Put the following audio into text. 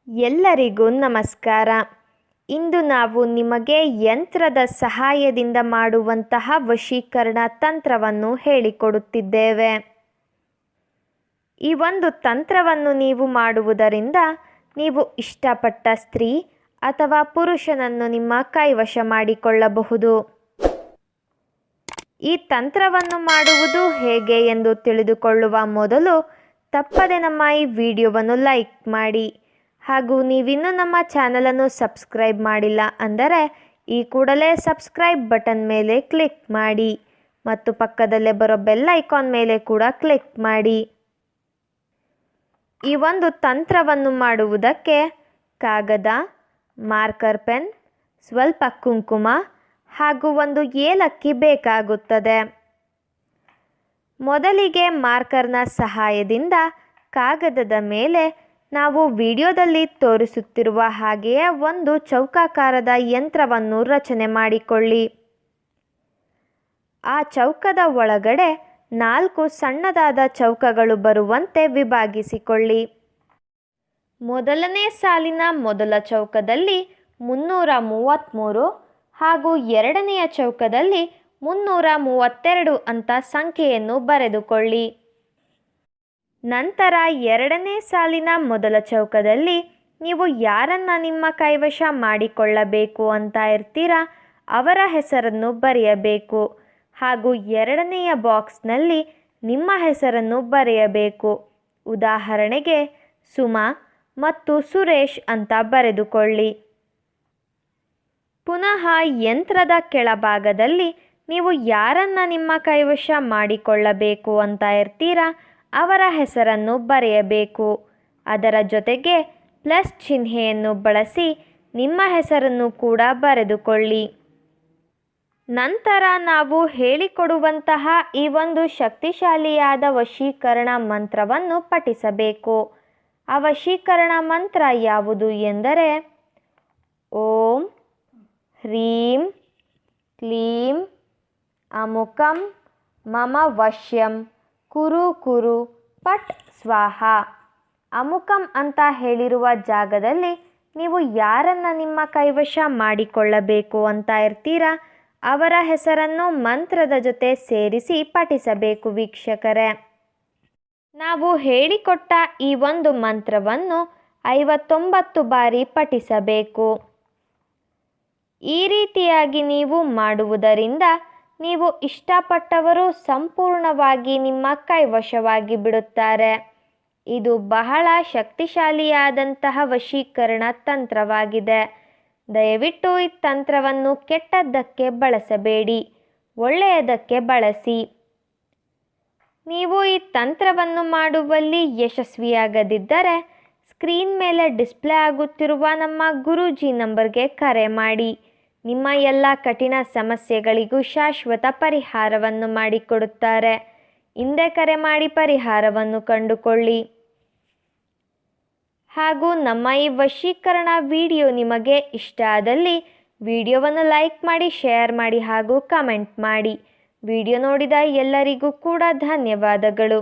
ಎಲ್ಲರಿಗೂ ನಮಸ್ಕಾರ. ಇಂದು ನಾವು ನಿಮಗೆ ಯಂತ್ರದ ಸಹಾಯದಿಂದ ಮಾಡುವಂತಹ ವಶೀಕರಣ ತಂತ್ರವನ್ನು ಹೇಳಿಕೊಡುತ್ತಿದ್ದೇವೆ. ಈ ಒಂದು ತಂತ್ರವನ್ನು ನೀವು ಮಾಡುವುದರಿಂದ ನೀವು ಇಷ್ಟಪಟ್ಟ ಸ್ತ್ರೀ ಅಥವಾ ಪುರುಷನನ್ನು ನಿಮ್ಮ ಕೈವಶ ಮಾಡಿಕೊಳ್ಳಬಹುದು. ಈ ತಂತ್ರವನ್ನು ಮಾಡುವುದು ಹೇಗೆ ಎಂದು ತಿಳಿದುಕೊಳ್ಳುವ ಮೊದಲು ತಪ್ಪದೆ ನಮ್ಮ ಈ ವಿಡಿಯೋವನ್ನು ಲೈಕ್ ಮಾಡಿ. ಹಾಗೂ ನೀವಿನ್ನೂ ನಮ್ಮ ಚಾನಲನ್ನು ಸಬ್ಸ್ಕ್ರೈಬ್ ಮಾಡಿಲ್ಲ ಅಂದರೆ ಈ ಕೂಡಲೇ ಸಬ್ಸ್ಕ್ರೈಬ್ ಬಟನ್ ಮೇಲೆ ಕ್ಲಿಕ್ ಮಾಡಿ ಮತ್ತು ಪಕ್ಕದಲ್ಲೇ ಬರೋ ಬೆಲ್ ಐಕಾನ್ ಮೇಲೆ ಕೂಡ ಕ್ಲಿಕ್ ಮಾಡಿ. ಈ ಒಂದು ತಂತ್ರವನ್ನು ಮಾಡುವುದಕ್ಕೆ ಕಾಗದ, ಮಾರ್ಕರ್ ಪೆನ್, ಸ್ವಲ್ಪ ಕುಂಕುಮ ಹಾಗೂ ಒಂದು ಏಲಕ್ಕಿ ಬೇಕಾಗುತ್ತದೆ. ಮೊದಲಿಗೆ ಮಾರ್ಕರ್ನ ಸಹಾಯದಿಂದ ಕಾಗದದ ಮೇಲೆ ನಾವು ವಿಡಿಯೋದಲ್ಲಿ ತೋರಿಸುತ್ತಿರುವ ಹಾಗೆಯೇ ಒಂದು ಚೌಕಾಕಾರದ ಯಂತ್ರವನ್ನು ರಚನೆ ಮಾಡಿಕೊಳ್ಳಿ. ಆ ಚೌಕದ ಒಳಗಡೆ 4 ಸಣ್ಣದಾದ ಚೌಕಗಳು ಬರುವಂತೆ ವಿಭಾಗಿಸಿಕೊಳ್ಳಿ. ಮೊದಲನೇ ಸಾಲಿನ ಮೊದಲ ಚೌಕದಲ್ಲಿ 333 ಹಾಗೂ ಎರಡನೆಯ ಚೌಕದಲ್ಲಿ 332 ಅಂತ ಸಂಖ್ಯೆಯನ್ನು ಬರೆದುಕೊಳ್ಳಿ. ನಂತರ ಎರಡನೇ ಸಾಲಿನ ಮೊದಲ ಚೌಕದಲ್ಲಿ ನೀವು ಯಾರನ್ನ ನಿಮ್ಮ ಕೈವಶ ಮಾಡಿಕೊಳ್ಳಬೇಕು ಅಂತ ಇರ್ತೀರಾ ಅವರ ಹೆಸರನ್ನು ಬರೆಯಬೇಕು ಹಾಗೂ ಎರಡನೆಯ ಬಾಕ್ಸ್ನಲ್ಲಿ ನಿಮ್ಮ ಹೆಸರನ್ನು ಬರೆಯಬೇಕು. ಉದಾಹರಣೆಗೆ ಸುಮಾ ಮತ್ತು ಸುರೇಶ್ ಅಂತ ಬರೆದುಕೊಳ್ಳಿ. ಪುನಃ ಯಂತ್ರದ ಕೆಳಭಾಗದಲ್ಲಿ ನೀವು ಯಾರನ್ನ ನಿಮ್ಮ ಕೈವಶ ಮಾಡಿಕೊಳ್ಳಬೇಕು ಅಂತ ಇರ್ತೀರಾ ಅವರ ಹೆಸರನ್ನು ಬರೆಯಬೇಕು. ಅದರ ಜೊತೆಗೆ ಪ್ಲಸ್ ಚಿಹ್ನೆಯನ್ನು ಬಳಸಿ ನಿಮ್ಮ ಹೆಸರನ್ನು ಕೂಡ ಬರೆದುಕೊಳ್ಳಿ. ನಂತರ ನಾವು ಹೇಳಿಕೊಡುವಂತಹ ಈ ಒಂದು ಶಕ್ತಿಶಾಲಿಯಾದ ವಶೀಕರಣ ಮಂತ್ರವನ್ನು ಪಠಿಸಬೇಕು. ಆ ವಶೀಕರಣ ಮಂತ್ರ ಯಾವುದು ಎಂದರೆ ಓಂ ಹ್ರೀಂ ಕ್ಲೀಂ ಅಮುಕಂ ಮಮ ವಶ್ಯಂ ಕುರು ಕುರು ಪಟ್ ಸ್ವಾಹ. ಅಮುಕಂ ಅಂತ ಹೇಳಿರುವ ಜಾಗದಲ್ಲಿ ನೀವು ಯಾರನ್ನ ನಿಮ್ಮ ಕೈವಶ ಮಾಡಿಕೊಳ್ಳಬೇಕು ಅಂತ ಇರ್ತೀರಾ ಅವರ ಹೆಸರನ್ನು ಮಂತ್ರದ ಜೊತೆ ಸೇರಿಸಿ ಪಠಿಸಬೇಕು. ವೀಕ್ಷಕರೇ, ನಾವು ಹೇಳಿಕೊಟ್ಟ ಈ ಒಂದು ಮಂತ್ರವನ್ನು 59 ಬಾರಿ ಪಠಿಸಬೇಕು. ಈ ರೀತಿಯಾಗಿ ನೀವು ಮಾಡುವುದರಿಂದ ನೀವು ಇಷ್ಟಪಟ್ಟವರು ಸಂಪೂರ್ಣವಾಗಿ ನಿಮ್ಮ ಕೈವಶವಾಗಿ ಬಿಡುತ್ತಾರೆ. ಇದು ಬಹಳ ಶಕ್ತಿಶಾಲಿಯಾದಂತಹ ವಶೀಕರಣ ತಂತ್ರವಾಗಿದೆ. ದಯವಿಟ್ಟು ಈ ತಂತ್ರವನ್ನು ಕೆಟ್ಟದ್ದಕ್ಕೆ ಬಳಸಬೇಡಿ, ಒಳ್ಳೆಯದಕ್ಕೆ ಬಳಸಿ. ನೀವು ಈ ತಂತ್ರವನ್ನು ಮಾಡುವಲ್ಲಿ ಯಶಸ್ವಿಯಾಗದಿದ್ದರೆ ಸ್ಕ್ರೀನ್ ಮೇಲೆ ಡಿಸ್ಪ್ಲೇ ಆಗುತ್ತಿರುವ ನಮ್ಮ ಗುರೂಜಿ ನಂಬರ್ಗೆ ಕರೆ ಮಾಡಿ. ನಿಮ್ಮ ಎಲ್ಲ ಕಠಿಣ ಸಮಸ್ಯೆಗಳಿಗೂ ಶಾಶ್ವತ ಪರಿಹಾರವನ್ನು ಮಾಡಿಕೊಡುತ್ತಾರೆ. ಹಿಂದೆ ಕರೆ ಮಾಡಿ ಪರಿಹಾರವನ್ನು ಕಂಡುಕೊಳ್ಳಿ. ಹಾಗೂ ನಮ್ಮ ಈ ವಶೀಕರಣ ವಿಡಿಯೋ ನಿಮಗೆ ಇಷ್ಟ ಆದಲ್ಲಿ ವಿಡಿಯೋವನ್ನು ಲೈಕ್ ಮಾಡಿ, ಶೇರ್ ಮಾಡಿ ಹಾಗೂ ಕಮೆಂಟ್ ಮಾಡಿ. ವಿಡಿಯೋ ನೋಡಿದ ಎಲ್ಲರಿಗೂ ಕೂಡ ಧನ್ಯವಾದಗಳು.